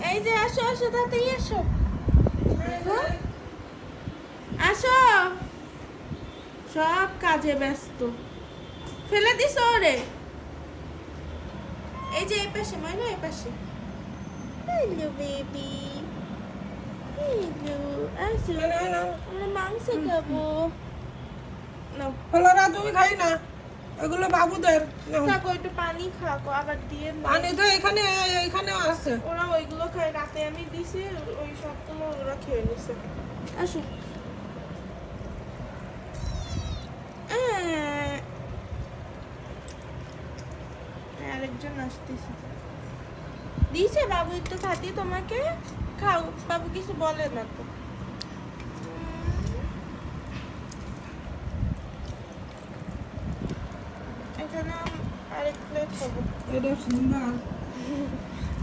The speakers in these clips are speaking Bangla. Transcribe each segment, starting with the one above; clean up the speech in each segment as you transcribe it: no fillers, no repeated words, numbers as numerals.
এই যে আসো আসো, তাড়াতাড়ি আসো, আসো। সব কাজে ব্যস্ত, ফেলে দিস ওরে। এই যে এই পাশে, ময়না এই পাশে। হ্যালো বেবি, হ্যালো, আসো, আমরা মাংস খাবো। নাও ফলরা তুমি খাই না, এগুলো বাবুদের। থাকো, একটু পানি খাকো, আবার দিয়ে নাও। পানি তো এখানে এখানেও আছে। ওরা ওইগুলো খায়, রাতে আমি দিছি, ওই সবগুলো ওরা খেয়ে নিছে। আসো। আরেকজন আসতেছে, দিছে বাবু একটু খাতি তোমাকে, খাও, বাবু কিছু বলে না তো। এখানে আরেক প্লেট খাবো। এটা সুন্দর।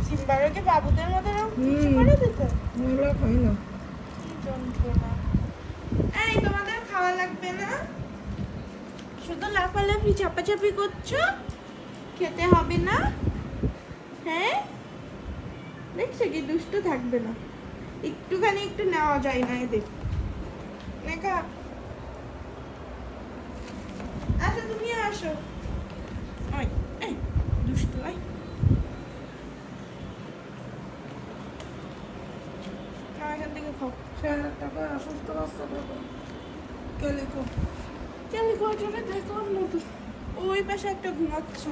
সিম্বারকে বাবুদের মতো কিছু করে দিতে। এগুলো খাই না। কি যন্ত্রণা। এই তোমাদের খাওয়া লাগবে না, শুধু লাফালাফি চাপাচাপি করছো, খেতে হবে না? হ্যাঁ, দেখছো কি দুষ্ট থাকবে না, একটুখানি একটু নেওয়া যায় না এদের। দেখা, আসো তুমি আসো। ওই, এই দুষ্ট, ওই এখান থেকে খাও। টাকা অসুস্থ বাচ্চাটাকে কেলে তো চলে ঘর চলে দেখলাম না তো, ওই পাশে একটা ঘুমাচ্ছে।